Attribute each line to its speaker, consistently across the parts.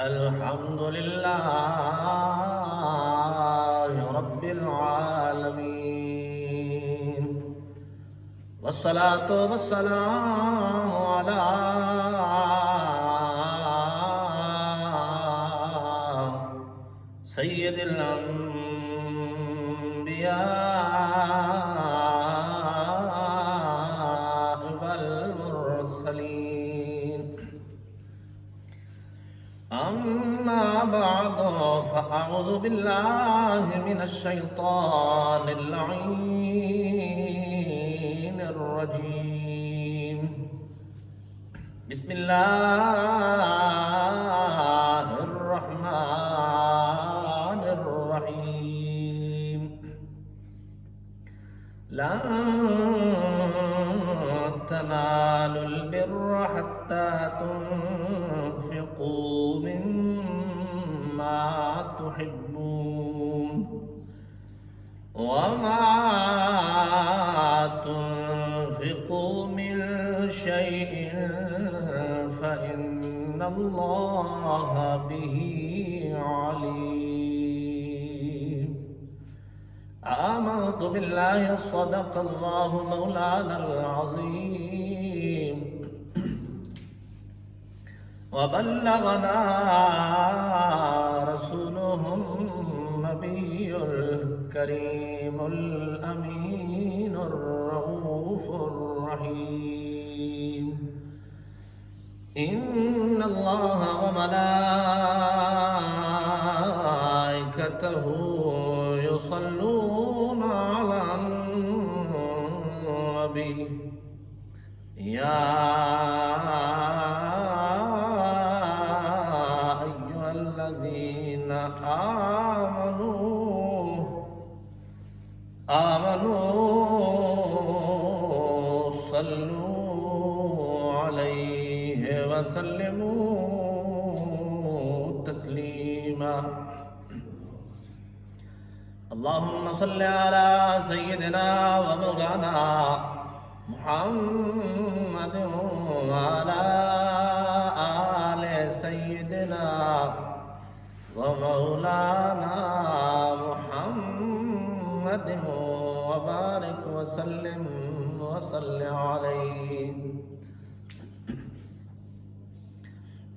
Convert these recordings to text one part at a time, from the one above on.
Speaker 1: الحمد لله رب العالمين، والصلاة والسلام على سيد الأنبياء والمرسلين. أما بعد، فأعوذ بالله من الشيطان اللعين الرجيم. بسم الله الرحمن الرحيم. لن تنالوا البر حتى تنفقوا مما تحبون، وما تنفقوا من شيء فإن الله به عليم. آمنت بالله، صدق الله مولانا العظيم، وبلغنا رسوله النبي الكريم الأمين الرؤوف الرحيم. إن الله وملائكته يصلون على النبي، يا أيها الذين آمنوا صلوا عليه وسلموا تسليما. اللهم صل على سيدنا ومولانا محمد وعلى آل سيدنا ومولانا محمد وبارك وسلم وصل عليه.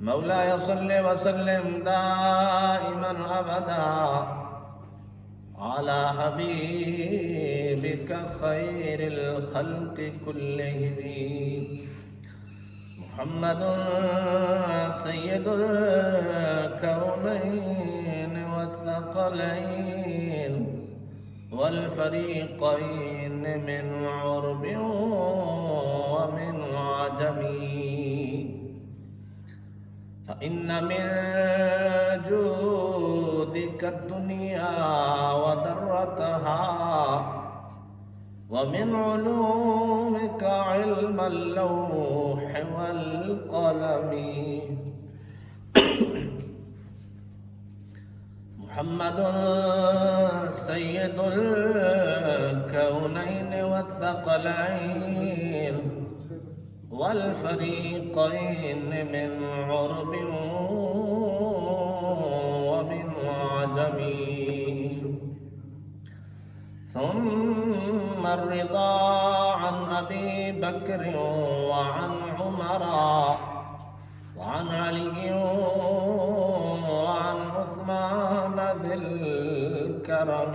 Speaker 1: مولاي صل وسلم دائما أبدا على حبيبك خير الخلق كلهم، محمد سيد الكونين والثقلين والفريقين من عرب ومن عجم. فإن من جودك الدنيا وذرتها، ومن علومك علم اللوح والقلم. محمد سيد الكونين والثقلين والفريقين من عرب ومن عجم. ثم الرضا عن أبي بكر وعن عمر وعن علي وعن عثمان ذي الكرم.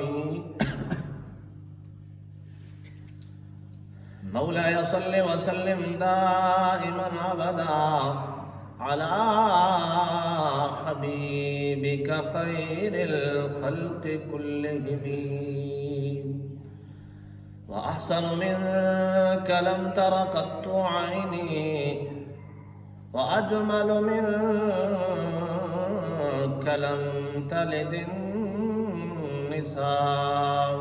Speaker 1: مولاي صل وسلم دائما أبدا على حبيبك خير الخلق كلهم. وأحسن منك لم تر قط عيني، وأجمل منك لم تلد النساء.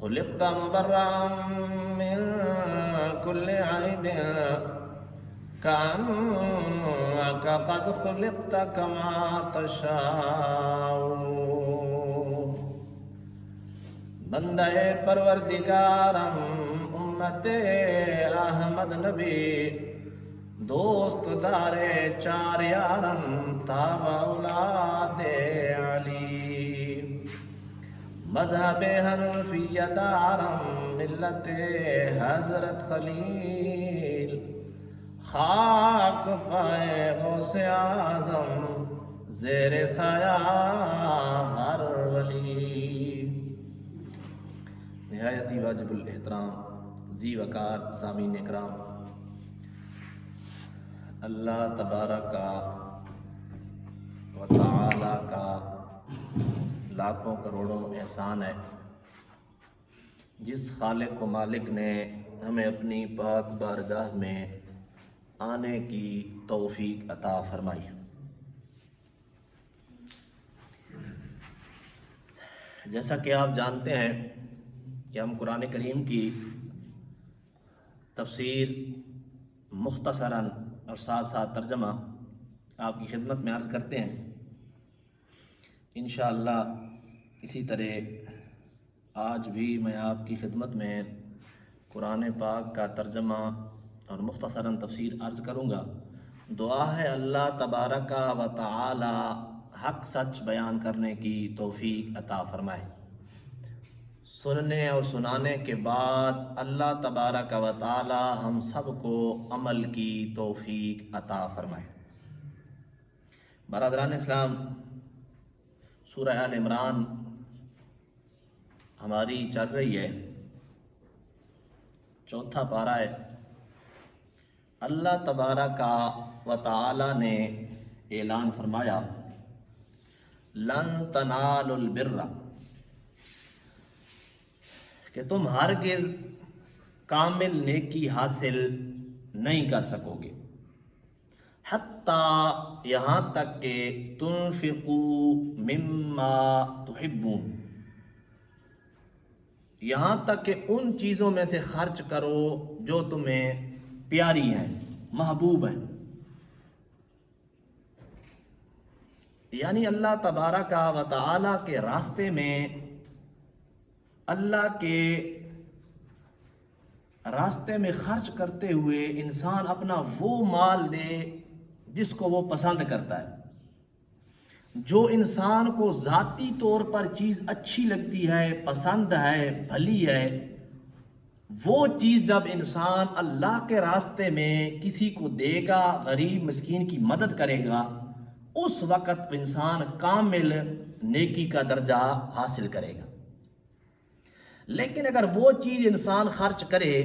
Speaker 1: خلقت مبرأ من كل عيب، كأنك قد خلقت كما تشاء. بندے پروردگارم امت احمد نبی دوست دارے چار یارم تاب اولاد علی، مذہب حنفی دارم ملت حضرت خلیل، خاک پائے غوث اعظم زیر سایہ ہر ولی۔ نہایت ہی واجب الاحترام ذی وقار سامعین اکرام، اللہ تبارک و تعالی کا لاکھوں کروڑوں احسان ہے، جس خالق و مالک نے ہمیں اپنی پاک بارگاہ میں آنے کی توفیق عطا فرمائی۔ جیسا کہ آپ جانتے ہیں کہ ہم قرآن کریم کی تفسیر مختصراً اور ساتھ ساتھ ترجمہ آپ کی خدمت میں عرض کرتے ہیں۔ انشاءاللہ اسی طرح آج بھی میں آپ کی خدمت میں قرآن پاک کا ترجمہ اور مختصراً تفسیر عرض کروں گا۔ دعا ہے اللہ تبارک و تعالی حق سچ بیان کرنے کی توفیق عطا فرمائے۔ سننے اور سنانے کے بعد اللہ تبارک و تعالی ہم سب کو عمل کی توفیق عطا فرمائے۔ برادران اسلام، سورہ آل عمران ہماری چل رہی ہے، 4 پارہ ہے۔ اللہ تبارک و تعالی نے اعلان فرمایا، لن تنالوا البر، کہ تم ہرگز کامل نیکی حاصل نہیں کر سکو گے، حتیٰ یہاں تک کہ تنفقوا مما تحبون، یہاں تک کہ ان چیزوں میں سے خرچ کرو جو تمہیں پیاری ہیں، محبوب ہیں۔ یعنی اللہ تبارک و تعالی کے راستے میں، اللہ کے راستے میں خرچ کرتے ہوئے انسان اپنا وہ مال دے جس کو وہ پسند کرتا ہے۔ جو انسان کو ذاتی طور پر چیز اچھی لگتی ہے، پسند ہے، بھلی ہے، وہ چیز جب انسان اللہ کے راستے میں کسی کو دے گا، غریب مسکین کی مدد کرے گا، اس وقت انسان کامل نیکی کا درجہ حاصل کرے گا۔ لیکن اگر وہ چیز انسان خرچ کرے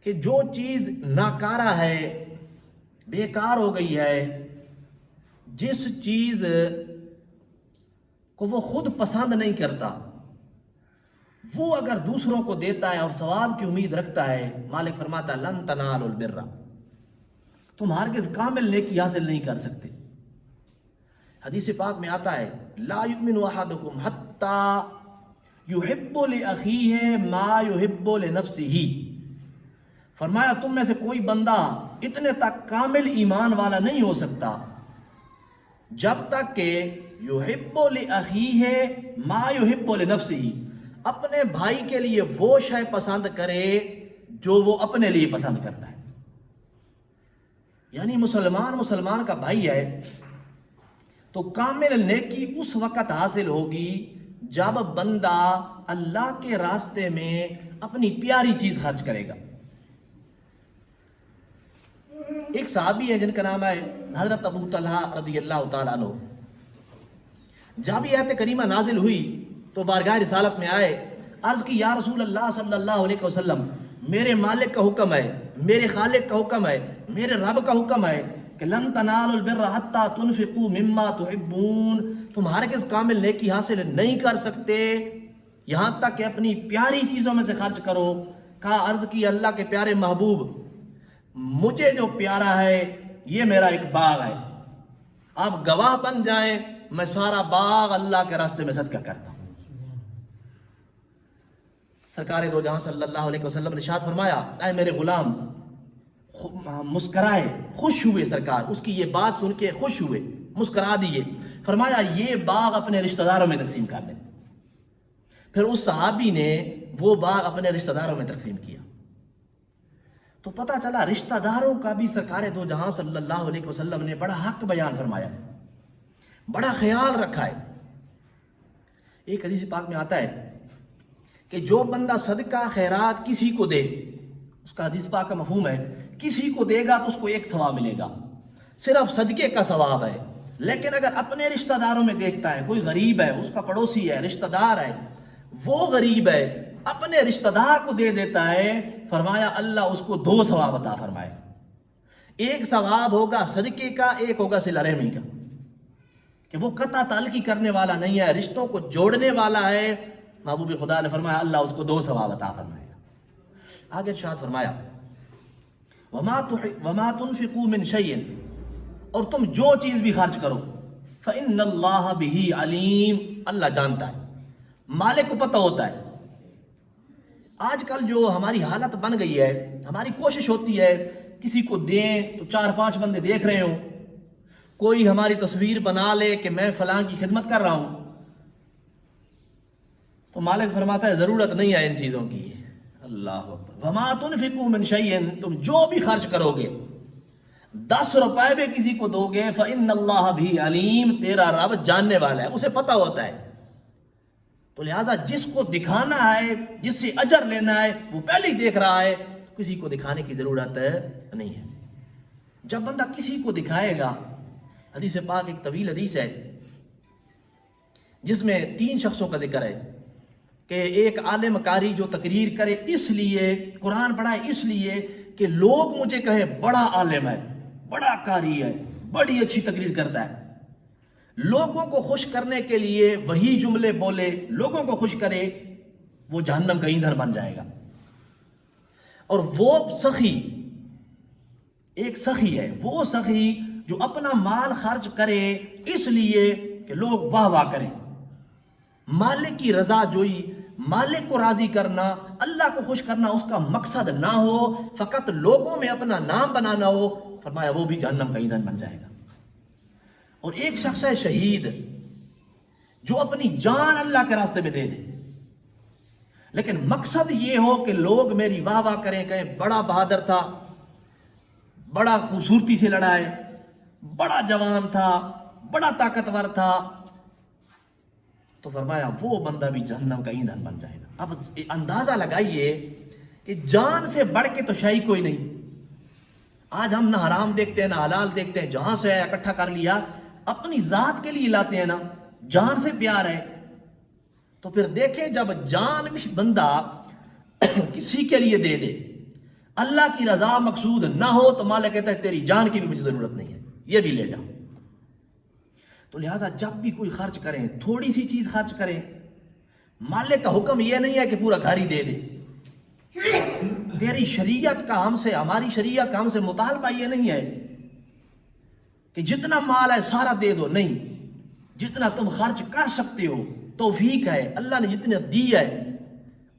Speaker 1: کہ جو چیز ناکارہ ہے، بیکار ہو گئی ہے، جس چیز کو وہ خود پسند نہیں کرتا، وہ اگر دوسروں کو دیتا ہے اور ثواب کی امید رکھتا ہے، مالک فرماتا ہے لن تنالوا البر، تم ہرگز کامل نیکی حاصل نہیں کر سکتے۔ حدیث پاک میں آتا ہے لا یؤمن احدکم حتی یحب لاخیہ ما یحب لنفسہ، فرمایا تم میں سے کوئی بندہ اتنے تک کامل ایمان والا نہیں ہو سکتا جب تک کہ یحب لاخیہ ما یحب لنفسہ، اپنے بھائی کے لیے وہ شے پسند کرے جو وہ اپنے لیے پسند کرتا ہے۔ یعنی مسلمان کا بھائی ہے تو کامل نیکی اس وقت حاصل ہوگی جب بندہ اللہ کے راستے میں اپنی پیاری چیز خرچ کرے گا۔ ایک صحابی ہے جن کا نام ہے حضرت ابو طلحہ رضی اللہ تعالیٰ عنہ، جب یہ آیت کریمہ نازل ہوئی تو بارگاہ رسالت میں آئے، عرض کی یا رسول اللہ صلی اللہ علیہ وسلم، میرے مالک کا حکم ہے، میرے خالق کا حکم ہے، میرے رب کا حکم ہے کہ لن تنالوا البر حتی تنفقوا مما تحبون، تم ہرگز کامل نیکی حاصل نہیں کر سکتے یہاں تک کہ اپنی پیاری چیزوں میں سے خرچ کرو۔ کہا عرض کی اللہ کے پیارے محبوب، مجھے جو پیارا ہے یہ میرا ایک باغ ہے، آپ گواہ بن جائیں، میں سارا باغ اللہ کے راستے میں صدقہ کرتا ہوں۔ سرکار دو جہاں صلی اللہ علیہ وسلم نے ارشاد فرمایا، اے میرے غلام، مسکرائے، خوش ہوئے، سرکار اس کی یہ بات سن کے خوش ہوئے، مسکرا دیے، فرمایا یہ باغ اپنے رشتہ داروں میں تقسیم کر دیں۔ پھر اس صحابی نے وہ باغ اپنے رشتہ داروں میں تقسیم کیا۔ تو پتہ چلا رشتہ داروں کا بھی سرکار دو جہاں صلی اللہ علیہ وسلم نے بڑا حق بیان فرمایا، بڑا خیال رکھا ہے۔ ایک حدیث پاک میں آتا ہے کہ جو بندہ صدقہ خیرات کسی کو دے، اس کا حدیث پاک کا مفہوم ہے کسی کو دے گا تو اس کو ایک ثواب ملے گا، صرف صدقے کا ثواب ہے۔ لیکن اگر اپنے رشتہ داروں میں دیکھتا ہے، کوئی غریب ہے، اس کا پڑوسی ہے، رشتہ دار ہے، وہ غریب ہے، اپنے رشتہ دار کو دے دیتا ہے، فرمایا اللہ اس کو 2 ثواب عطا فرمائے۔ ایک ثواب ہوگا صدقے کا، ایک ہوگا صلہ رحمی کا، کہ وہ قطع تعلقی کرنے والا نہیں ہے، رشتوں کو جوڑنے والا ہے۔ محبوب خدا نے فرمایا اللہ اس کو 2 ثواب عطا فرمائے گا۔ آگے ارشاد فرمایا وَمَا تُنْفِقُوا مِنْ شَيْءٍ، اور تم جو چیز بھی خرچ کرو، فَإِنَّ اللَّهَ بِهِ عَلِيمٌ، اللہ جانتا ہے، مالک کو پتہ ہوتا ہے۔ آج کل جو ہماری حالت بن گئی ہے، ہماری کوشش ہوتی ہے کسی کو دیں تو 4-5 بندے دیکھ رہے ہوں، کوئی ہماری تصویر بنا لے کہ میں فلاں کی خدمت کر رہا ہوں، تو مالک فرماتا ہے ضرورت نہیں ہے ان چیزوں کی۔ اللہ اکبر۔ وَمَا تُنْفِقُوا مِنْ شَيْءٍ، تم جو بھی خرچ کرو گے، 10 روپے بھی کسی کو دو گے، فَإِنَّ اللَّهَ بِهِ عَلِيمٌ، تیرا رب جاننے والا ہے، اسے پتہ ہوتا ہے۔ تو لہٰذا جس کو دکھانا ہے، جس سے اجر لینا ہے، وہ پہلے ہی دیکھ رہا ہے، کسی کو دکھانے کی ضرورت نہیں ہے۔ جب بندہ کسی کو دکھائے گا، حدیث پاک ایک طویل حدیث ہے جس میں 3 شخصوں کا ذکر ہے کہ ایک عالم قاری جو تقریر کرے اس لیے، قرآن پڑھائے اس لیے کہ لوگ مجھے کہیں بڑا عالم ہے، بڑا قاری ہے، بڑی اچھی تقریر کرتا ہے، لوگوں کو خوش کرنے کے لیے وہی جملے بولے، لوگوں کو خوش کرے، وہ جہنم کا ایندھن بن جائے گا۔ اور وہ سخی، ایک سخی ہے، وہ سخی جو اپنا مال خرچ کرے اس لیے کہ لوگ واہ واہ کریں، مالک کی رضا جوئی، مالک کو راضی کرنا، اللہ کو خوش کرنا اس کا مقصد نہ ہو، فقط لوگوں میں اپنا نام بنانا ہو، فرمایا وہ بھی جہنم کا ایندھن بن جائے گا۔ اور ایک شخص ہے شہید جو اپنی جان اللہ کے راستے میں دے دے، لیکن مقصد یہ ہو کہ لوگ میری واہ واہ کریں، کہیں بڑا بہادر تھا، بڑا خوبصورتی سے لڑا ہے، بڑا جوان تھا، بڑا طاقتور تھا، تو فرمایا وہ بندہ بھی جہنم کا ایندھن بن جائے گا۔ اب اندازہ لگائیے کہ جان سے بڑھ کے تو شے کوئی نہیں۔ آج ہم نہ حرام دیکھتے ہیں نہ حلال دیکھتے ہیں، جہاں سے ہے اکٹھا کر لیا، اپنی ذات کے لیے لاتے ہیں نا، جان سے پیار ہے۔ تو پھر دیکھیں جب جان بھی بندہ کسی کے لیے دے دے، اللہ کی رضا مقصود نہ ہو، تو مالک کہتا ہے تیری جان کی بھی مجھے ضرورت نہیں ہے، یہ بھی لے جا۔ تو لہٰذا جب بھی کوئی خرچ کریں، تھوڑی سی چیز خرچ کریں، مالک کا حکم یہ نہیں ہے کہ پورا گھر ہی دے دے۔ تیری شریعت کا ہم سے، ہماری شریعت کا ہم سے مطالبہ یہ نہیں ہے کہ جتنا مال ہے سارا دے دو، نہیں، جتنا تم خرچ کر سکتے ہو، توفیق ہے، اللہ نے جتنے دی ہے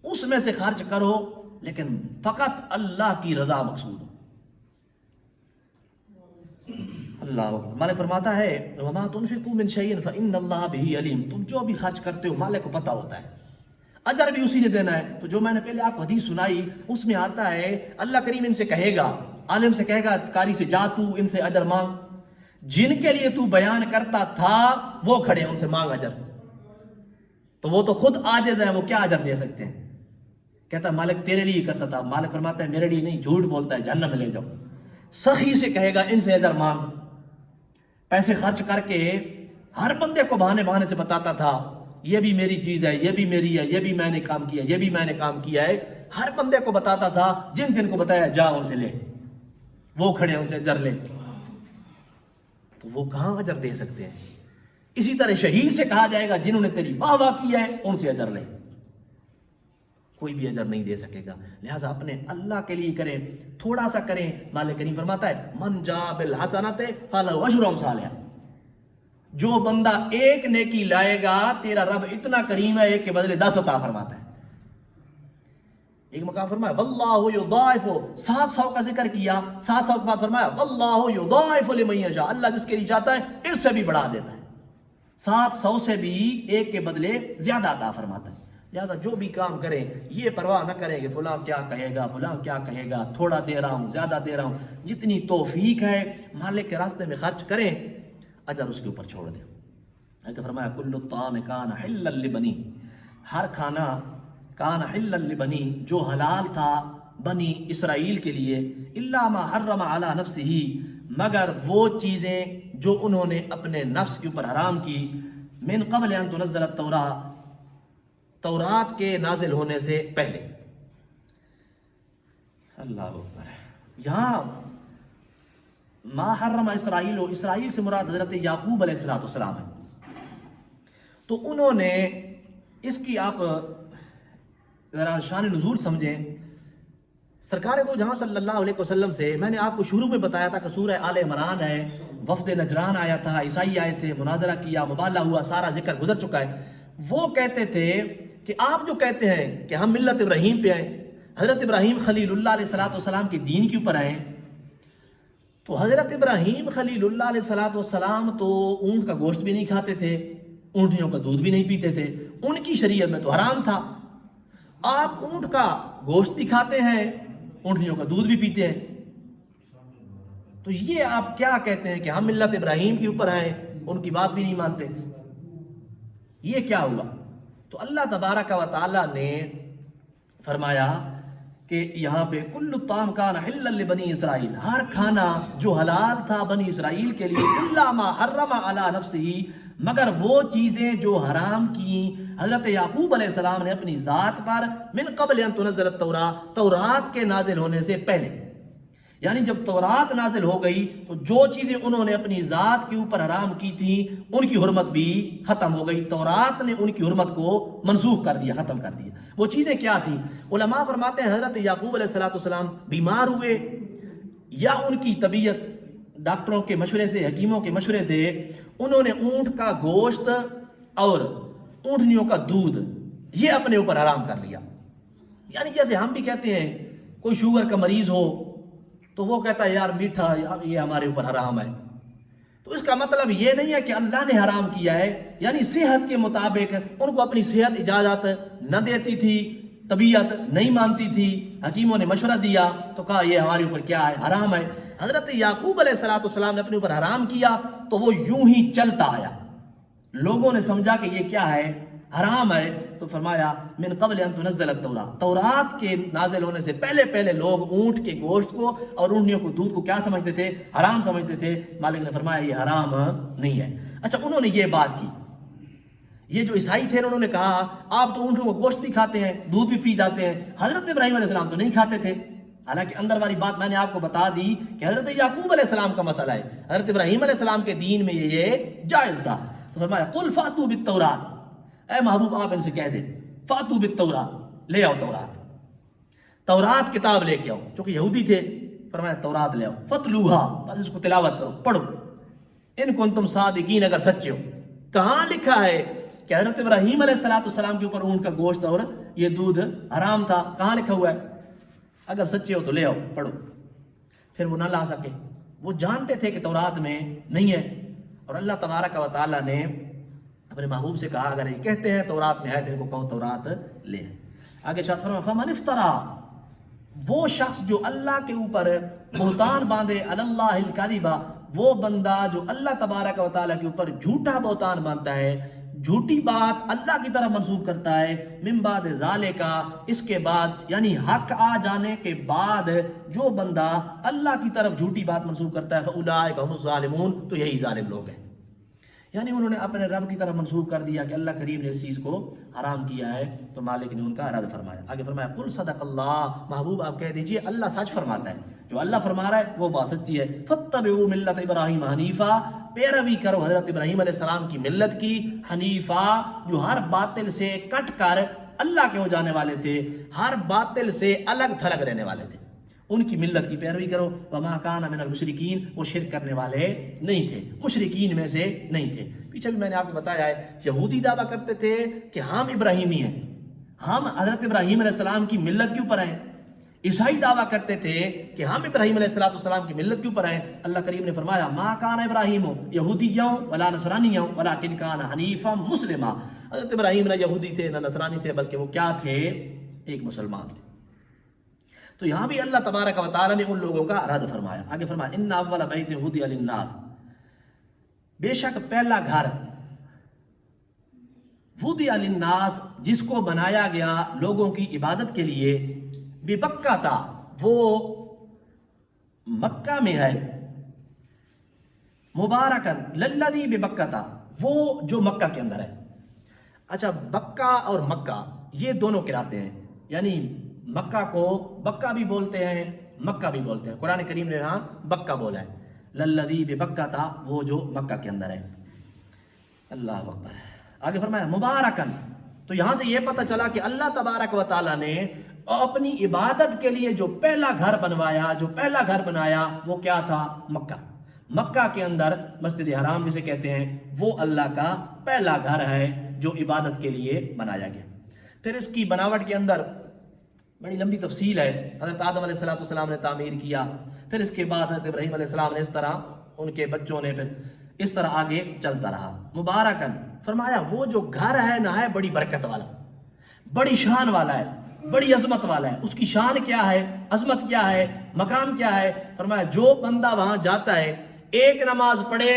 Speaker 1: اس میں سے خرچ کرو، لیکن فقط اللہ کی رضا مقصود ہو۔ اللہ مالک فرماتا ہے وَمَا تُنْفِقُوا مِنْ شَيْءٍ فَإِنَّ اللَّهَ بِهِ عَلِيمٌ، تم جو بھی خرچ کرتے ہو مالک کو پتہ ہوتا ہے، اجر بھی اسی نے دینا ہے۔ تو جو میں نے پہلے آپ کو حدیث سنائی اس میں آتا ہے اللہ کریم ان سے کہے گا، عالم سے کہے گا قاری سے، جا تو ان سے اجر مانگ، جن کے لیے تو بیان کرتا تھا وہ کھڑے ہیں، ان سے مانگ اجر۔ تو وہ تو خود عاجز ہیں، وہ کیا اجر دے سکتے ہیں؟ کہتا مالک تیرے لیے کرتا تھا، مالک فرماتا ہے میرے لیے نہیں، جھوٹ بولتا ہے، جہنم میں لے جاؤ۔ سخی سے کہے گا ان سے اجر مانگ، پیسے خرچ کر کے ہر بندے کو بہانے بہانے سے بتاتا تھا یہ بھی میری چیز ہے، یہ بھی میری ہے، یہ بھی میں نے کام کیا، یہ بھی میں نے کام کیا ہے، ہر بندے کو بتاتا تھا، جن جن کو بتایا جا ان سے لے، وہ کھڑے ان سے اجر لے، تو وہ کہاں اجر دے سکتے ہیں؟ اسی طرح شہید سے کہا جائے گا جنہوں نے تیری واہ واہ کیا ہے ان سے اجر لے، کوئی بھی اجر نہیں دے سکے گا۔ لہٰذا اپنے اللہ کے لیے کریں، تھوڑا سا کریں۔ مالک کریم فرماتا ہے من جاء بالحسنۃ فلہ عشر امثالہا، جو بندہ ایک نیکی لائے گا تیرا رب اتنا کریم ہے ایک کے بدلے 10 عطا فرماتا ہے۔ ایک مقام فرمایا واللہ یضاعف، 700 کا ذکر کیا، 700 کے بعد فرمایا واللہ یضاعف لمن یشاء، اللہ جس کے لیے چاہتا ہے اس سے بھی بڑھا دیتا ہے، 700 سے بھی ایک کے بدلے زیادہ عطا فرماتا ہے۔ لہٰذا جو بھی کام کریں یہ پرواہ نہ کریں کہ فلاں کیا کہے گا، فلاں کیا کہے گا، تھوڑا دے رہا ہوں، زیادہ دے رہا ہوں، جتنی توفیق ہے مالک کے راستے میں خرچ کریں، اجر اس کے اوپر چھوڑ دیں۔ کہ فرمایا کل الطعام کان حلا لبنی، ہر کھانا کان حلا لبنی جو حلال تھا بنی اسرائیل کے لیے، الا ما حرم علی نفسہ، مگر وہ چیزیں جو انہوں نے اپنے نفس کے اوپر حرام کی، من قبل ان تنزل التوراۃ، تورات کے نازل ہونے سے پہلے۔ اللہ اکبر۔ یہاں ما حرم اسرائیل، اسرائیل سے مراد حضرت یعقوب علیہ السلام ہے، تو انہوں نے اس کی آپ ذرا شان نزول سمجھیں۔ سرکار دو جہاں صلی اللہ علیہ وسلم سے میں نے آپ کو شروع میں بتایا تھا کہ سورہ آل عمران ہے، وفد نجران آیا تھا، عیسائی آئے تھے، مناظرہ کیا، مباحثہ ہوا، سارا ذکر گزر چکا ہے۔ وہ کہتے تھے کہ آپ جو کہتے ہیں کہ ہم ملت ابراہیم پہ آئیں، حضرت ابراہیم خلیل اللہ علیہ السلام کے دین کے اوپر آئیں، تو حضرت ابراہیم خلیل اللہ علیہ السلام تو اونٹ کا گوشت بھی نہیں کھاتے تھے، اونٹنیوں کا دودھ بھی نہیں پیتے تھے، ان کی شریعت میں تو حرام تھا۔ آپ اونٹ کا گوشت بھی کھاتے ہیں، اونٹنیوں کا دودھ بھی پیتے ہیں، تو یہ آپ کیا کہتے ہیں کہ ہم ملت ابراہیم کے اوپر آئیں، ان کی بات بھی نہیں مانتے؟ یہ کیا ہوا؟ تو اللہ تبارک و تعالی نے فرمایا کہ یہاں پہ کل الطعام کان حلا لبنی اسرائیل، ہر کھانا جو حلال تھا بنی اسرائیل کے لیے، الا ما حرم علی نفسہ، مگر وہ چیزیں جو حرام کی حضرت یعقوب علیہ السلام نے اپنی ذات پر، من قبل ان تنزل التوراۃ، تورات کے نازل ہونے سے پہلے، یعنی جب تورات نازل ہو گئی تو جو چیزیں انہوں نے اپنی ذات کے اوپر حرام کی تھیں ان کی حرمت بھی ختم ہو گئی، تورات نے ان کی حرمت کو منسوخ کر دیا، ختم کر دیا۔ وہ چیزیں کیا تھیں؟ علماء فرماتے ہیں حضرت یعقوب علیہ السلام بیمار ہوئے، یا ان کی طبیعت ڈاکٹروں کے مشورے سے، حکیموں کے مشورے سے انہوں نے اونٹ کا گوشت اور اونٹنیوں کا دودھ یہ اپنے اوپر حرام کر لیا۔ یعنی جیسے ہم بھی کہتے ہیں کوئی شوگر کا مریض ہو تو وہ کہتا ہے یار میٹھا یہ ہمارے اوپر حرام ہے، تو اس کا مطلب یہ نہیں ہے کہ اللہ نے حرام کیا ہے، یعنی صحت کے مطابق ان کو اپنی صحت اجازت نہ دیتی تھی، طبیعت نہیں مانتی تھی، حکیموں نے مشورہ دیا تو کہا یہ ہمارے اوپر کیا ہے، حرام ہے۔ حضرت یعقوب علیہ السلام نے اپنے اوپر حرام کیا تو وہ یوں ہی چلتا آیا، لوگوں نے سمجھا کہ یہ کیا ہے، حرام ہے، تو فرمایا من قبل ان تنزل التوراۃ، تورات کے نازل ہونے سے پہلے پہلے لوگ اونٹ کے گوشت کو اور اونٹنیوں کو دودھ کو کیا سمجھتے تھے؟ حرام سمجھتے تھے۔ مالک نے فرمایا یہ حرام نہیں ہے۔ اچھا، انہوں نے یہ بات کی، یہ جو عیسائی تھے انہوں نے کہا آپ تو اونٹوں کو گوشت بھی کھاتے ہیں، دودھ بھی پی جاتے ہیں، حضرت ابراہیم علیہ السلام تو نہیں کھاتے تھے۔ حالانکہ اندر والی بات میں نے آپ کو بتا دی کہ حضرت یعقوب علیہ السلام کا مسئلہ ہے، حضرت ابراہیم علیہ السلام کے دین میں یہ جائز تھا۔ تو فرمایا قل فاتوا بالتوراۃ، اے محبوب آپ ان سے کہہ دیں فاتوا بالتوراۃ، لے آؤ تورات، تورات کتاب لے کے آؤ، چونکہ یہودی تھے، فرمایا تورات لے آؤ، فتلوہا، بس اس کو تلاوت کرو، پڑھو، ان کنتم صادقین، اگر سچے ہو۔ کہاں لکھا ہے کہ حضرت ابراہیم علیہ السلام کے اوپر اونٹ کا گوشت اور یہ دودھ حرام تھا؟ کہاں لکھا ہوا ہے؟ اگر سچے ہو تو لے آؤ، پڑھو۔ پھر وہ نہ لا سکے، وہ جانتے تھے کہ تورات میں نہیں ہے، اور اللہ تبارک و تعالیٰ نے اپنے محبوب سے کہا اگر یہ کہتے ہیں تورات میں ہے تو ان کو کہو تورات لے۔ آگے شخص فرمایا فمن افترا، وہ شخص جو اللہ کے اوپر بہتان باندھے، علی اللہ الکذب، وہ بندہ جو اللہ تبارک و تعالیٰ کے اوپر جھوٹا بہتان باندھتا ہے، جھوٹی بات اللہ کی طرف منسوب کرتا ہے، من بعد ذالک، اس کے بعد یعنی حق آ جانے کے بعد جو بندہ اللہ کی طرف جھوٹی بات منسوب کرتا ہے، فاولئک هم الظالمون، تو یہی ظالم لوگ ہیں۔ یعنی انہوں نے اپنے رب کی طرف منسوب کر دیا کہ اللہ کریم نے اس چیز کو حرام کیا ہے، تو مالک نے ان کا رد فرمایا۔ آگے فرمایا قل صدق اللہ، محبوب آپ کہہ دیجئے اللہ سچ فرماتا ہے، جو اللہ فرما رہا ہے وہ بات سچی ہے۔ فاتبعوا ملت ابراہیم حنیفا، پیروی کرو حضرت ابراہیم علیہ السلام کی ملت کی، حنیفا جو ہر باطل سے کٹ کر اللہ کے ہو جانے والے تھے، ہر باطل سے الگ تھلگ رہنے والے تھے، ان کی ملت کی پیروی کرو۔ وما کان من المشرکین، وہ شرک کرنے والے نہیں تھے، مشرکین میں سے نہیں تھے۔ پیچھے بھی میں نے آپ کو بتایا ہے، یہودی دعویٰ کرتے تھے کہ ہم ابراہیمی ہیں، ہم حضرت ابراہیم علیہ السلام کی ملت کے اوپر ہیں، عیسائی دعویٰ کرتے تھے کہ ہم ابراہیم علیہ السلام کی ملت کے اوپر ہیں. اللہ کریم نے فرمایا ما کان ابراہیم یہودیوں ولا نصرانیوں ولکن کان حنیفا مسلما. حضرت ابراہیم نہ یہودی تھے نہ نصرانی تھے، بلکہ وہ کیا تھے؟ ایک مسلمان تھے. تو یہاں بھی اللہ تبارک و تعالیٰ نے ان لوگوں کا رد فرمایا. آگے فرمایا ان اول بیت وضع للناس، بے شک پہلا گھر وضع للناس جس کو بنایا گیا لوگوں کی عبادت کے لیے، ببکہ تھا وہ مکہ میں ہے، مبارکن للذی ببکہ تھا وہ جو مکہ کے اندر ہے. اچھا، بکہ اور مکہ یہ دونوں قراتیں ہیں، یعنی مکہ کو بکہ بھی بولتے ہیں مکہ بھی بولتے ہیں. قرآن کریم نے یہاں بکہ بولا ہے، للذی ببکہ تھا وہ جو مکہ کے اندر ہے. اللہ اکبر. آگے فرمایا مبارکن، تو یہاں سے یہ پتہ چلا کہ اللہ تبارک و تعالیٰ نے اپنی عبادت کے لیے جو پہلا گھر بنوایا، جو پہلا گھر بنایا وہ کیا تھا؟ مکہ. مکہ کے اندر مسجد حرام جسے کہتے ہیں وہ اللہ کا پہلا گھر ہے جو عبادت کے لیے بنایا گیا. پھر اس کی بناوٹ کے اندر بڑی لمبی تفصیل ہے. حضرت آدم علیہ السلام نے تعمیر کیا، پھر اس کے بعد حضرت ابراہیم علیہ السلام نے اس طرح، ان کے بچوں نے، پھر اس طرح آگے چلتا رہا. مبارکن فرمایا وہ جو گھر ہے نا ہے بڑی برکت والا، بڑی شان والا ہے، بڑی عظمت والا ہے. اس کی شان کیا ہے؟ عظمت کیا ہے؟ مقام کیا ہے؟ فرمایا جو بندہ وہاں جاتا ہے ایک نماز پڑھے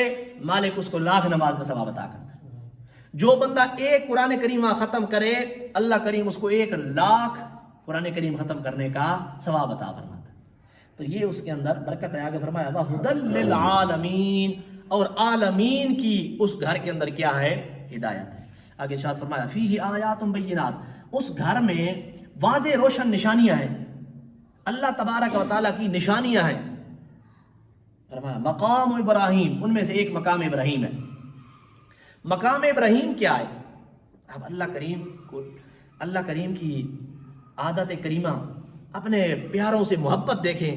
Speaker 1: مالک اس کو 1,00,000 نماز کا ثواب عطا کرتا ہے. جو بندہ ایک قرآن کریم ختم کرے اللہ کریم اس کو 1,00,000 قرآن کریم ختم کرنے کا ثواب عطا فرماتا ہے. تو یہ اس کے اندر برکت ہے. آگے فرمایا وَهُدًى لِّلْعَالَمِينَ، اور عالمین کی اس گھر کے اندر کیا ہے؟ ہدایت ہے. آگے ارشاد فرمایا فیہ آیات بینات، اس گھر میں واضح روشن نشانیاں ہیں، اللہ تبارک و تعالیٰ کی نشانیاں ہیں. فرمایا مقام ابراہیم، ان میں سے ایک مقام ابراہیم ہے. مقام ابراہیم کیا ہے؟ اب اللہ کریم کی عادت کریمہ، اپنے پیاروں سے محبت دیکھیں.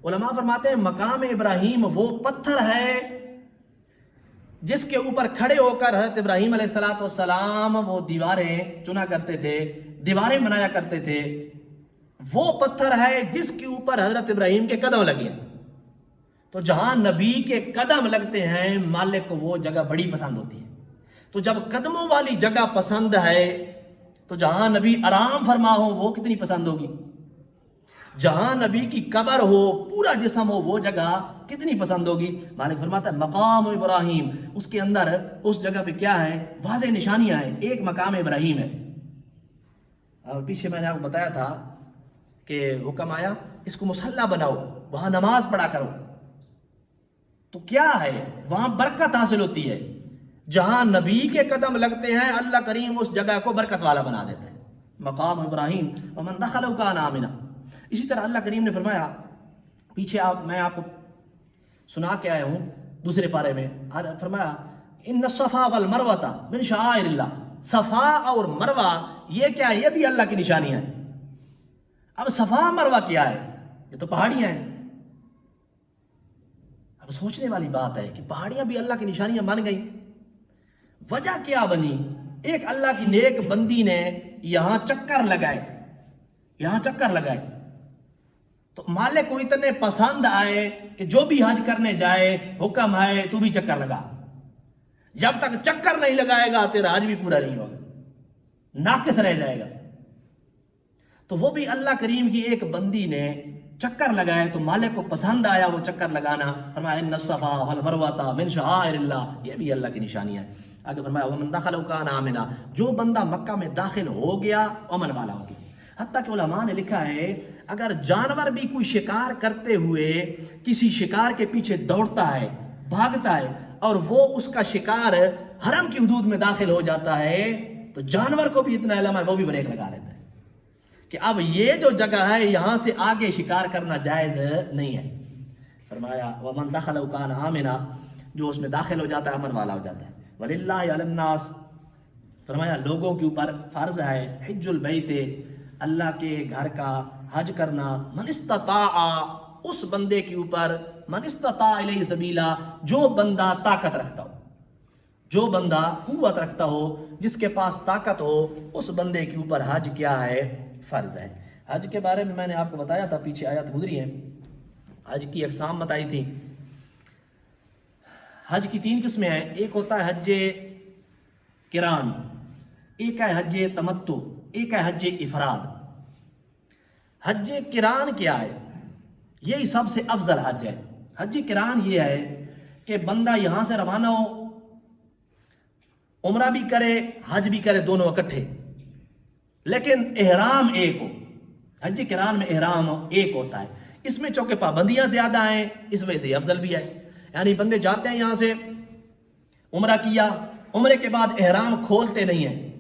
Speaker 1: علماء فرماتے ہیں مقام ابراہیم وہ پتھر ہے جس کے اوپر کھڑے ہو کر حضرت ابراہیم علیہ السلام وہ دیواریں چنا کرتے تھے، دیواریں بنایا کرتے تھے. وہ پتھر ہے جس کے اوپر حضرت ابراہیم کے قدم لگے. تو جہاں نبی کے قدم لگتے ہیں مالک کو وہ جگہ بڑی پسند ہوتی ہے. تو جب قدموں والی جگہ پسند ہے تو جہاں نبی آرام فرما ہو وہ کتنی پسند ہوگی. جہاں نبی کی قبر ہو، پورا جسم ہو، وہ جگہ کتنی پسند ہوگی. مالک فرماتا ہے مقام ابراہیم، اس کے اندر اس جگہ پہ کیا ہے؟ واضح نشانیاں ہیں. ایک مقام ابراہیم ہے. اور پیچھے میں نے آپ کو بتایا تھا کہ حکم آیا اس کو مصلی بناؤ، وہاں نماز پڑھا کرو. تو کیا ہے؟ وہاں برکت حاصل ہوتی ہے. جہاں نبی کے قدم لگتے ہیں اللہ کریم اس جگہ کو برکت والا بنا دیتے ہیں. مقام ابراہیم ومن دخلہ کان آمنا. اسی طرح اللہ کریم نے فرمایا، پیچھے میں آپ کو سنا کے آیا ہوں دوسرے پارے میں، فرمایا ان الصفا والمروہ من شعائر اللہ. صفا اور مروہ یہ کیا ہے؟ یہ بھی اللہ کی نشانیاں ہیں. اب صفا مروہ کیا ہے؟ یہ تو پہاڑیاں ہیں. اب سوچنے والی بات ہے کہ پہاڑیاں بھی اللہ کی نشانیاں بن گئیں. وجہ کیا بنی؟ ایک اللہ کی نیک بندی نے یہاں چکر لگائے تو مالک کو اتنے پسند آئے کہ جو بھی حج کرنے جائے حکم ہے تو بھی چکر لگا. جب تک چکر نہیں لگائے گا تیرا حج بھی پورا نہیں ہوگا، ناقص رہ جائے گا. تو وہ بھی اللہ کریم کی ایک بندی نے چکر لگائے تو مالک کو پسند آیا وہ چکر لگانا. فرمایا ان الصفا والمروہ من شعائر اللہ، یہ بھی اللہ کی نشانی ہے. آگے فرمایا ومن دخلہ کان آمنا، جو بندہ مکہ میں داخل ہو گیا امن والا ہو گیا. حتیٰ کہ علماء نے لکھا ہے اگر جانور بھی کوئی شکار کرتے ہوئے کسی شکار کے پیچھے دوڑتا ہے، بھاگتا ہے، اور وہ اس کا شکار حرم کی حدود میں داخل ہو جاتا ہے تو جانور کو بھی اتنا علم ہے وہ بھی بریک لگا لیتا ہے کہ اب یہ جو جگہ ہے یہاں سے آگے شکار کرنا جائز نہیں ہے. فرمایا ومن دخلہ کان آمنا، جو اس میں داخل ہو جاتا ہے امن والا ہو جاتا ہے. وَلِلَّهِ عَلَى النَّاسِ، فرمایا لوگوں کے اوپر فرض ہے حج البیت، اللہ کے گھر کا حج کرنا. من استطاع، اس بندے کے اوپر، من استطاع الیہ سبیلا، جو بندہ طاقت رکھتا ہو، جو بندہ قوت رکھتا ہو، جس کے پاس طاقت ہو، اس بندے کے اوپر حج کیا ہے؟ فرض ہے. حج کے بارے میں نے آپ کو بتایا تھا، پیچھے آیات گزری ہیں، حج کی اقسام بتائی تھی۔ حج کی 3 قسمیں ہیں، ایک ہوتا ہے حج قران، ایک ہے حج تمتع، ایک ہے حج افراد۔ حج قران کیا ہے؟ یہی سب سے افضل حج ہے۔ حج قران یہ ہے کہ بندہ یہاں سے روانہ ہو، عمرہ بھی کرے حج بھی کرے، دونوں اکٹھے، لیکن احرام ایک ہو۔ حج قران میں احرام ایک ہوتا ہے، اس میں چونکہ پابندیاں زیادہ ہیں اس وجہ سے افضل بھی ہے۔ یعنی بندے جاتے ہیں یہاں سے عمرہ کیا، عمرے کے بعد احرام کھولتے نہیں ہیں،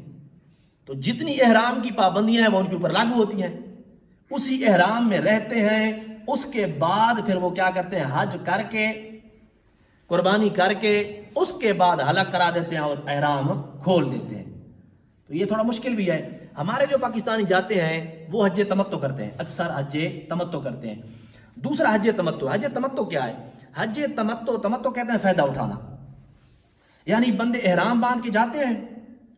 Speaker 1: تو جتنی احرام کی پابندیاں ہیں وہ ان کے اوپر لاگو ہوتی ہیں، اسی احرام میں رہتے ہیں۔ اس کے بعد پھر وہ کیا کرتے ہیں، حج کر کے قربانی کر کے اس کے بعد حلق کرا دیتے ہیں اور احرام کھول دیتے ہیں۔ تو یہ تھوڑا مشکل بھی ہے۔ ہمارے جو پاکستانی جاتے ہیں وہ حج تمتع کرتے ہیں، اکثر حج تمتع کرتے ہیں۔ دوسرا حج تمتع، حج تمتع کیا ہے؟ حج تمتع کہتے ہیں فائدہ اٹھانا، یعنی بندے احرام باندھ کے جاتے ہیں،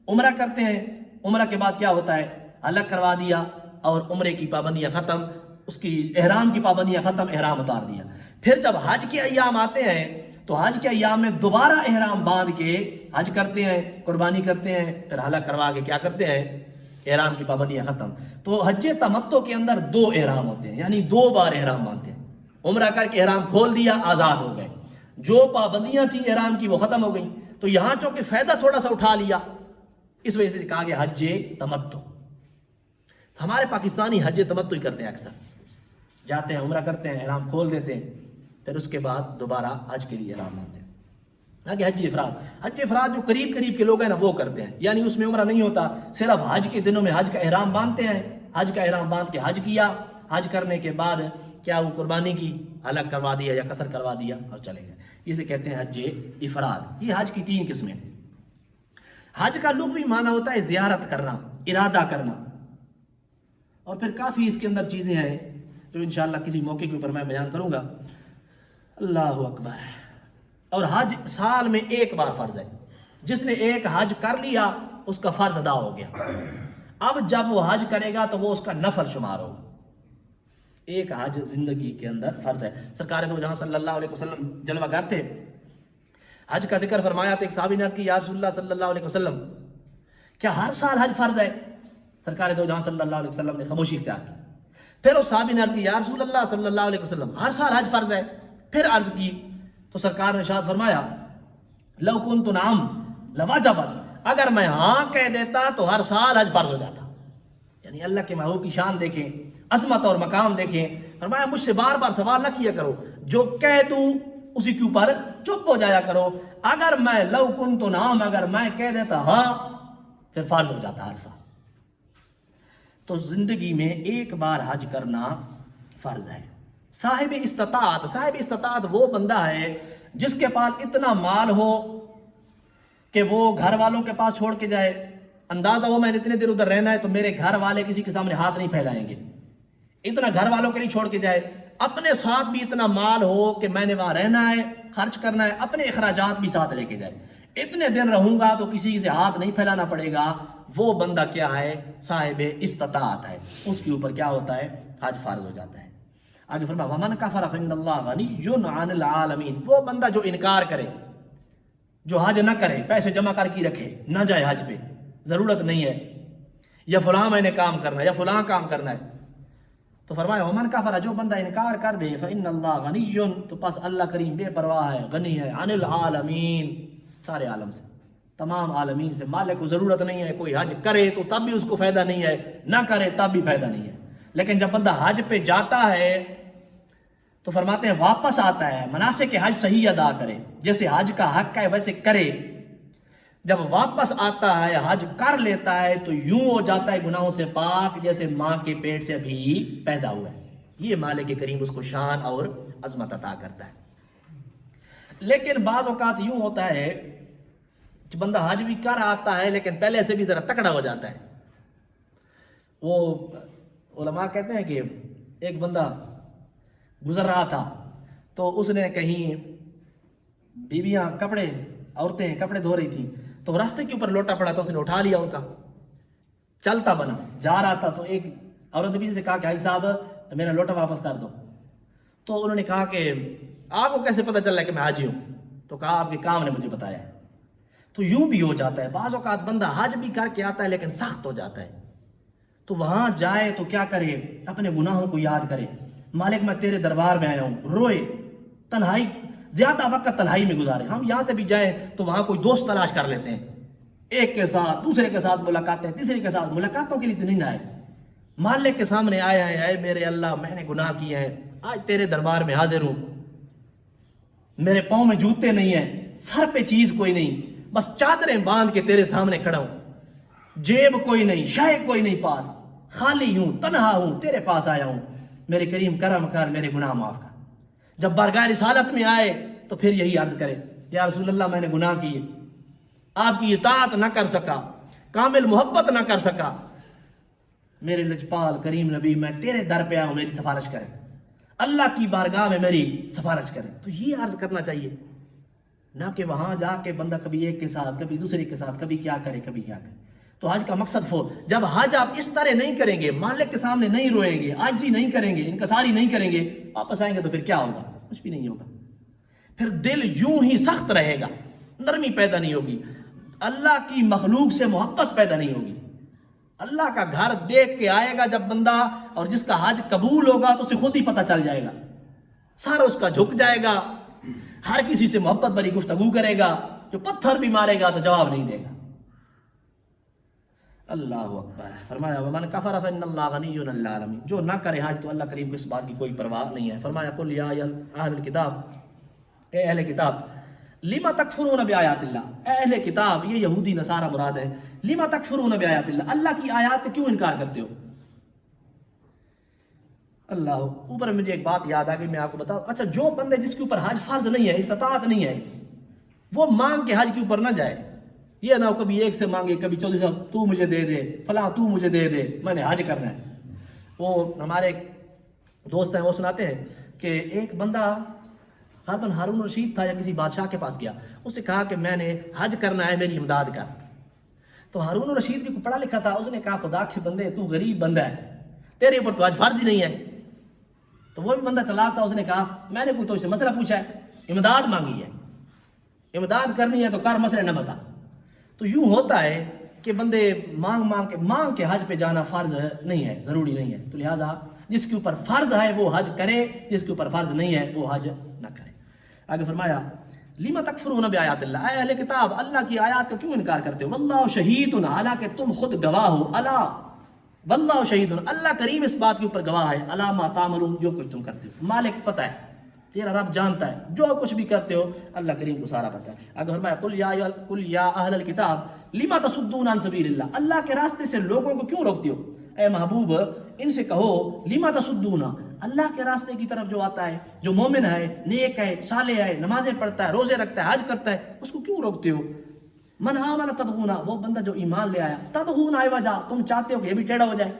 Speaker 1: عمرہ کرتے ہیں، عمرہ کے بعد کیا ہوتا ہے، حلق کروا دیا اور عمرے کی پابندیاں ختم، اس کی احرام کی پابندیاں ختم، احرام اتار دیا۔ پھر جب حج کے ایام آتے ہیں تو حج کے ایام میں دوبارہ احرام باندھ کے حج کرتے ہیں، قربانی کرتے ہیں، پھر حلق کروا کے کیا کرتے ہیں، احرام کی پابندیاں ختم۔ تو حج تمتع کے اندر 2 احرام ہوتے ہیں، یعنی 2 بار احرام باندھتے ہیں۔ عمرہ کر کے احرام کھول دیا، آزاد ہو گئے، جو پابندیاں تھیں احرام کی وہ ختم ہو گئیں۔ تو یہاں چونکہ فائدہ تھوڑا سا اٹھا لیا، اس وجہ سے کہا گیا حج تمتع۔ ہمارے پاکستانی حج تمتع ہی کرتے ہیں، اکثر جاتے ہیں عمرہ کرتے ہیں، احرام کھول دیتے ہیں، پھر اس کے بعد دوبارہ حج کے لیے احرام باندھتے ہیں۔ آگے حج افراد، حج افراد جو قریب کے لوگ ہیں نا وہ کرتے ہیں، یعنی اس میں عمرہ نہیں ہوتا، صرف حج کے دنوں میں حج کا احرام باندھتے ہیں، حج کا احرام باندھ کے حج کیا، حج کرنے کے بعد کیا وہ قربانی کی، حلق کروا دیا یا قصر کروا دیا اور چلے گئے، اسے کہتے ہیں حج افراد۔ یہ حج کی 3 قسمیں۔ حج کا لغوی معنی ہوتا ہے زیارت کرنا، ارادہ کرنا، اور پھر کافی اس کے اندر چیزیں ہیں جو انشاءاللہ کسی موقع کے اوپر میں بیان کروں گا۔ اللہ اکبر۔ اور حج سال میں 1 بار فرض ہے، جس نے ایک حج کر لیا اس کا فرض ادا ہو گیا، اب جب وہ حج کرے گا تو وہ اس کا نفل شمار ہوگا۔ ایک حج زندگی کے اندر فرض ہے۔ سرکار دو جہاں صلی اللہ علیہ وسلم جلوہ گر تھے، حج کا ذکر فرمایا تو ایک صحابی نے عرض کی، یا رسول اللہ صلی اللہ علیہ وسلم کیا ہر سال حج فرض ہے؟ سرکار دو جہاں صلی اللہ علیہ وسلم نے خاموشی اختیار کی۔ پھر اس صحابی نے عرض کی، یا رسول اللہ صلی اللہ علیہ وسلم ہر سال حج فرض ہے؟ پھر عرض کی تو سرکار نے ارشاد فرمایا، لو کنت نعم لواجبت، اگر میں ہاں کہہ دیتا تو ہر سال حج فرض ہو جاتا۔ یعنی اللہ کے محبوب کی شان دیکھیں، عظمت اور مقام دیکھیں۔ فرمایا مجھ سے بار بار سوال نہ کیا کرو، جو کہہ دوں اسی کے اوپر چپ ہو جایا کرو۔ اگر میں لو کنت نعم، اگر میں کہہ دیتا ہاں، پھر فرض ہو جاتا ہر سال۔ تو زندگی میں 1 بار حج کرنا فرض ہے۔ صاحب استطاعت وہ بندہ ہے جس کے پاس اتنا مال ہو کہ وہ گھر والوں کے پاس چھوڑ کے جائے، اندازہ ہو میں نے اتنے دن ادھر رہنا ہے تو میرے گھر والے کسی کے سامنے ہاتھ نہیں پھیلائیں گے، اتنا گھر والوں کے لیے چھوڑ کے جائے، اپنے ساتھ بھی اتنا مال ہو کہ میں نے وہاں رہنا ہے، خرچ کرنا ہے، اپنے اخراجات بھی ساتھ لے کے جائے، اتنے دن رہوں گا تو کسی سے ہاتھ نہیں پھیلانا پڑے گا، وہ بندہ کیا ہے؟ صاحب استطاعت ہے، اس کے اوپر کیا ہوتا ہے؟ حج فرض ہو جاتا ہے۔ آگے فرمایا وَمَنْ كَفَرَ فَإِنَّ اللَّهَ غَنِيٌّ عَنِ الْعَالَمِينَ، وہ بندہ جو انکار کرے، جو حج نہ کرے، پیسے جمع کر کے رکھے، نہ جائے حج پہ، ضرورت نہیں ہے، یا فلاں میں نے کام کرنا ہے یا فلاں کام کرنا ہے، تو فرمایا وَمَنْ كَفَرَ، جو بندہ انکار کر دے، فَإِنَّ اللَّهَ غَنِيٌّ، تو پس اللہ کریم بے پرواہ ہے، غنی ہے، عَنِ الْعَالَمِينَ، سارے عالم سے، تمام عالمین سے، مالک کو ضرورت نہیں ہے، کوئی حج کرے تو تب بھی اس کو فائدہ نہیں ہے، نہ کرے تب بھی فائدہ نہیں ہے۔ لیکن جب بندہ حج پہ جاتا ہے تو فرماتے ہیں واپس آتا ہے، مناسک حج صحیح ادا کرے، جیسے حج کا حق ہے ویسے کرے، جب واپس آتا ہے حج کر لیتا ہے تو یوں ہو جاتا ہے گناہوں سے پاک جیسے ماں کے پیٹ سے بھی پیدا ہوا ہے۔ یہ مالک کریم اس کو شان اور عظمت عطا کرتا ہے۔ لیکن بعض اوقات یوں ہوتا ہے کہ بندہ حج بھی کر آتا ہے لیکن پہلے سے بھی ذرا تکڑا ہو جاتا ہے۔ وہ علماء کہتے ہیں کہ ایک بندہ گزر رہا تھا تو اس نے کہیں بیویاں عورتیں کپڑے دھو رہی تھیں تو راستے کے اوپر لوٹا پڑا تھا، اس نے اٹھا لیا ان کا، چلتا بنا، جا رہا تھا تو ایک عورت نے سے کہا کہ حاجی صاحب میرا لوٹا واپس کر دو. تو انہوں نے کہا کہ آپ کو کیسے پتہ چل رہا ہے کہ میں حاجی ہوں؟ تو کہا آپ کے کام نے مجھے بتایا. تو یوں بھی ہو جاتا ہے بعض اوقات بندہ حج بھی کر کے آتا ہے لیکن سخت ہو جاتا ہے، تو وہاں جائے تو کیا کرے، اپنے گناہوں کو یاد کرے، مالک میں تیرے دربار میں آیا ہوں، روئے، تنہائی، زیادہ وقت تنہائی میں گزارے. ہم یہاں سے بھی جائیں تو وہاں کوئی دوست تلاش کر لیتے ہیں، ایک کے ساتھ دوسرے کے ساتھ ملاقاتیں، تیسرے کے ساتھ ملاقاتوں کے لیے تو نہیں نہ آئے، مالک کے سامنے آیا ہے، اے میرے اللہ میں نے گناہ کیے ہیں، آج تیرے دربار میں حاضر ہوں، میرے پاؤں میں جوتے نہیں ہیں، سر پہ چیز کوئی نہیں، بس چادریں باندھ کے تیرے سامنے کھڑا ہوں، جیب کوئی نہیں، شے کوئی نہیں پاس، خالی ہوں، تنہا ہوں، تیرے پاس آیا ہوں، میرے کریم کرم کر، میرے گناہ معاف کر. جب بارگاہ رسالت میں آئے تو پھر یہی عرض کرے، یا رسول اللہ میں نے گناہ کیے، آپ کی اطاعت نہ کر سکا، کامل محبت نہ کر سکا، میرے لجپال کریم نبی میں تیرے در پہ آیا ہوں، میری سفارش کرے، اللہ کی بارگاہ میں میری سفارش کرے. تو یہ عرض کرنا چاہیے، نہ کہ وہاں جا کے بندہ کبھی ایک کے ساتھ، کبھی دوسرے کے ساتھ، کبھی کیا کرے کبھی کیا کرے. تو حج کا مقصد جب حج آپ اس طرح نہیں کریں گے، مالک کے سامنے نہیں روئیں گے، عاجزی نہیں کریں گے، انکساری نہیں کریں گے، واپس آئیں گے تو پھر کیا ہوگا؟ کچھ بھی نہیں ہوگا. پھر دل یوں ہی سخت رہے گا، نرمی پیدا نہیں ہوگی، اللہ کی مخلوق سے محبت پیدا نہیں ہوگی. اللہ کا گھر دیکھ کے آئے گا جب بندہ، اور جس کا حج قبول ہوگا تو اسے خود ہی پتہ چل جائے گا، سارا اس کا جھک جائے گا، ہر کسی سے محبت بھری گفتگو کرے گا، جو پتھر بھی مارے گا تو جواب نہیں دے گا. اللہ اکبر. فرمایا ومن کفر فإن اللہ غنی عن العالمین، جو نہ کرے حج تو اللہ کریم کو اس بات کی کوئی پرواہ نہیں ہے. فرمایا قل یا اہل الکتاب، اے اہل کتاب، لما تکفرون بآیات اللہ، اے اہل کتاب، یہ یہودی نصارہ مراد ہے، لما تکفرون بآیات اللہ، اللہ کی آیات کا کیوں انکار کرتے ہو؟ اللہ اوپر مجھے ایک بات یاد آ گئی، میں آپ کو بتاؤں. اچھا جو بندے جس کے اوپر حج فرض نہیں ہے، استطاعت نہیں ہے، وہ مانگ کے حج کے اوپر نہ جائے. یہ نہ ہو کبھی ایک سے مانگے، کبھی چودھری صاحب تو مجھے دے دے، فلاں تو مجھے دے دے، میں نے حج کرنا ہے. وہ ہمارے ایک دوست ہیں، وہ سناتے ہیں کہ ایک بندہ ہارون رشید تھا یا کسی بادشاہ کے پاس گیا، اس سے کہا کہ میں نے حج کرنا ہے، میری امداد کر. تو ہارون رشید بھی پڑھا لکھا تھا، اس نے کہا خدا کے بندے تو غریب بندہ ہے، تیرے اوپر تو حج فرض ہی نہیں ہے. تو وہ بھی بندہ چلاک تھا، اس نے کہا میں نے کوئی تو اس سے مسئلہ پوچھا ہے، امداد مانگی ہے، امداد کرنی ہے تو کر، مسئلہ نہ بتا. تو یوں ہوتا ہے کہ بندے مانگ کے حج پہ جانا فرض نہیں ہے، ضروری نہیں ہے. تو لہٰذا جس کے اوپر فرض ہے وہ حج کرے، جس کے اوپر فرض نہیں ہے وہ حج نہ کرے. آگے فرمایا لما تکفرون بآیات اللہ، اے اہل کتاب اللہ کی آیات کا کیوں انکار کرتے ہو؟ واللہ شہید، حالانکہ تم خود گواہ ہو، اللہ واللہ شہید، اللہ کریم اس بات کے اوپر گواہ ہے، علی ما تعملون، جو کچھ تم کرتے ہو. مالک پتہ ہے، تیرا رب جانتا ہے، جو کچھ بھی کرتے ہو اللہ کریم کو سارا پتہ ہے. اگر فرمایا قل یا اہل الکتاب لما تصدون عن سبیل اللہ، اللہ کے راستے سے لوگوں کو کیوں روکتے ہو؟ اے محبوب ان سے کہو لما تصدون، اللہ کے راستے کی طرف جو آتا ہے، جو مومن ہے، نیک ہے، صالح ہے، نمازیں پڑھتا ہے، روزے رکھتا ہے، حج کرتا ہے، اس کو کیوں روکتے ہو؟ من آمن تبغونا، وہ بندہ جو ایمان لے آیا، تبغون عوجا، تم چاہتے ہو کہ یہ بھی ٹیڑھا ہو جائے.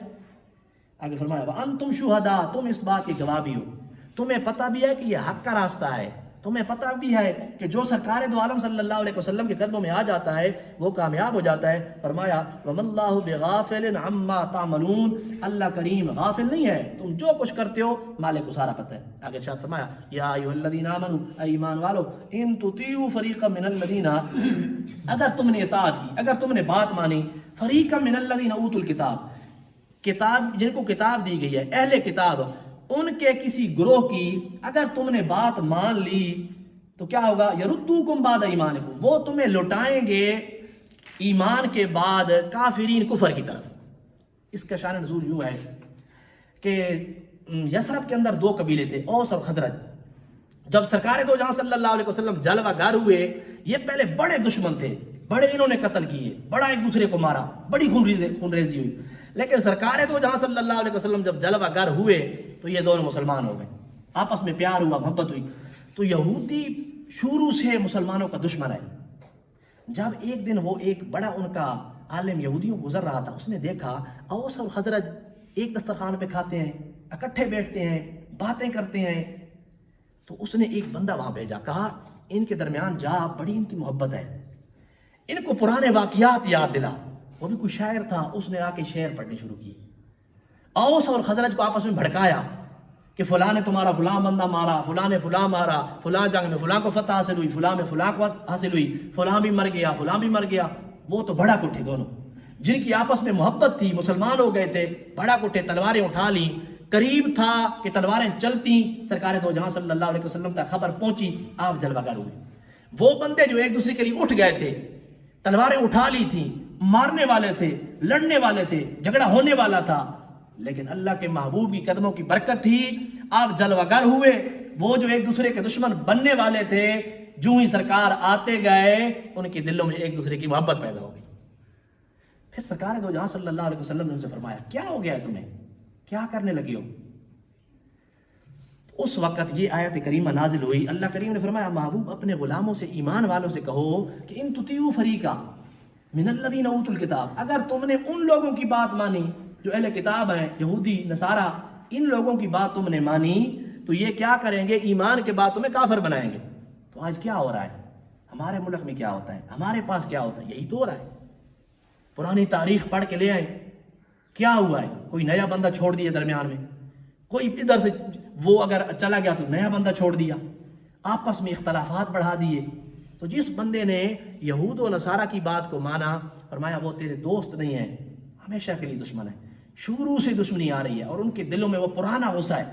Speaker 1: آگے فرمایا وانتم شہداء، تم اس بات کے گواہ بھی ہو، تمہیں پتہ بھی ہے کہ یہ حق کا راستہ ہے، تمہیں پتہ بھی ہے کہ جو سرکار دو عالم صلی اللہ علیہ وسلم کے قدموں میں آ جاتا ہے وہ کامیاب ہو جاتا ہے. فرمایا وَمَا اللَّهُ بِغَافِلٍ عَمَّا تَعْمَلُونَ، اللہ کریم غافل نہیں ہے، تم جو کچھ کرتے ہو مالک کو سارا پتہ ہے. آگے ارشاد فرمایا یا ایھا الذین آمنوا، اے ایمان والو، ان تطیعوا فریقا من الذین، اگر تم نے اطاعت کی، اگر تم نے بات مانی، فریقا من الذین اوتوا الکتاب، کتاب جن کو کتاب دی گئی ہے، اہل کتاب، ان کے کسی گروہ کی اگر تم نے بات مان لی تو کیا ہوگا؟ یردوکم بعد ایمانکم، وہ تمہیں لوٹائیں گے ایمان کے بعد کافرین، کفر کی طرف. اس کا شان نزول یوں ہے کہ یثرب کے اندر دو قبیلے تھے، اوس اور خزرج. جب سرکار دو جہاں صلی اللہ علیہ وسلم جلوہ گر ہوئے، یہ پہلے بڑے دشمن تھے، بڑے انہوں نے قتل کیے، بڑا ایک دوسرے کو مارا، بڑی خونریزی ہوئی. لیکن سرکار دو جہاں صلی اللہ علیہ وسلم جب جلوہ گر ہوئے تو یہ دونوں مسلمان ہو گئے، آپس میں پیار ہوا، محبت ہوئی. تو یہودی شروع سے مسلمانوں کا دشمن ہے. جب ایک دن وہ ایک بڑا ان کا عالم یہودیوں گزر رہا تھا، اس نے دیکھا اوس اور خزرج ایک دسترخوان پہ کھاتے ہیں، اکٹھے بیٹھتے ہیں، باتیں کرتے ہیں. تو اس نے ایک بندہ وہاں بھیجا، کہا ان کے درمیان جا، بڑی ان کی محبت ہے، ان کو پرانے واقعات یاد دلا. وہ بھی کوئی شاعر تھا، اس نے آ کے شعر پڑھنے شروع کیے. اوس اور خزرج کو آپس میں بھڑکایا کہ فلاں نے تمہارا فلاں بندہ مارا، فلاں نے فلاں مارا، فلاں جنگ میں فلاں کو فتح حاصل ہوئی، فلاں میں فلاں کو حاصل ہوئی، فلاں بھی مر گیا، فلاں بھی مر گیا۔ وہ تو بھڑک اٹھے دونوں، جن کی آپس میں محبت تھی، مسلمان ہو گئے تھے، بھڑک اٹھے، تلواریں اٹھا لیں۔ قریب تھا کہ تلواریں چلتی، سرکار دو جہاں صلی اللہ علیہ وسلم تک خبر پہنچی، آپ جلوہ گر ہوئے۔ وہ بندے جو ایک دوسرے کے لیے اٹھ گئے تھے، تلواریں اٹھا لی تھیں، مارنے والے تھے، لڑنے والے تھے، جھگڑا ہونے والا تھا، لیکن اللہ کے محبوب کی قدموں کی برکت تھی، آپ جلوہ گر ہوئے۔ وہ جو ایک دوسرے کے دشمن بننے والے تھے، جو ہی سرکار آتے گئے ان کے دلوں میں ایک دوسرے کی محبت پیدا ہو گئی۔ پھر سرکار دو جہاں صلی اللہ علیہ وسلم نے ان سے فرمایا کیا ہو گیا ہے تمہیں، کیا کرنے لگے ہو؟ اس وقت یہ آیت کریمہ نازل ہوئی، اللہ کریم نے فرمایا محبوب اپنے غلاموں سے، ایمان والوں سے کہو کہ ان تطیعوا فریقا من الذین اوتوا الکتاب، اگر تم نے ان لوگوں کی بات مانی جو اہل کتاب ہیں، یہودی نصارہ، ان لوگوں کی بات تم نے مانی تو یہ کیا کریں گے؟ ایمان کے بعد تمہیں کافر بنائیں گے۔ تو آج کیا ہو رہا ہے ہمارے ملک میں، کیا ہوتا ہے ہمارے پاس، کیا ہوتا ہے؟ یہی تو ہو رہا ہے۔ پرانی تاریخ پڑھ کے لے آئیں، کیا ہوا ہے؟ کوئی نیا بندہ چھوڑ دیا درمیان میں، کوئی ادھر سے وہ اگر چلا گیا تو نیا بندہ چھوڑ دیا، آپس میں اختلافات بڑھا دیے۔ تو جس بندے نے یہود و نصارہ کی بات کو مانا، فرمایا وہ تیرے دوست نہیں ہیں، ہمیشہ کے لیے دشمن ہے، شروع سے دشمنی آ رہی ہے، اور ان کے دلوں میں وہ پرانا غصہ ہے۔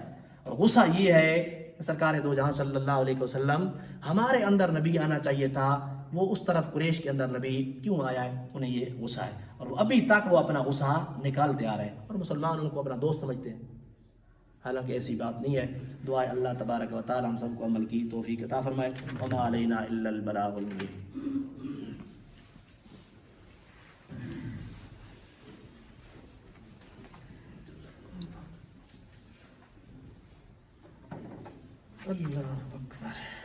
Speaker 1: اور غصہ یہ ہے کہ سرکار دو جہاں صلی اللہ علیہ وسلم، ہمارے اندر نبی آنا چاہیے تھا، وہ اس طرف قریش کے اندر نبی کیوں آیا ہے؟ انہیں یہ غصہ ہے، اور ابھی تک وہ اپنا غصہ نکالتے آ رہے ہیں، اور مسلمان ان کو اپنا دوست سمجھتے ہیں، حالانکہ ایسی بات نہیں ہے۔ دعائے اللہ تبارک و تعالی ہم سب کو عمل کی توفیق عطا فرمائے۔ وما علینا الا البلاغ المبین۔ اللہ اکبر۔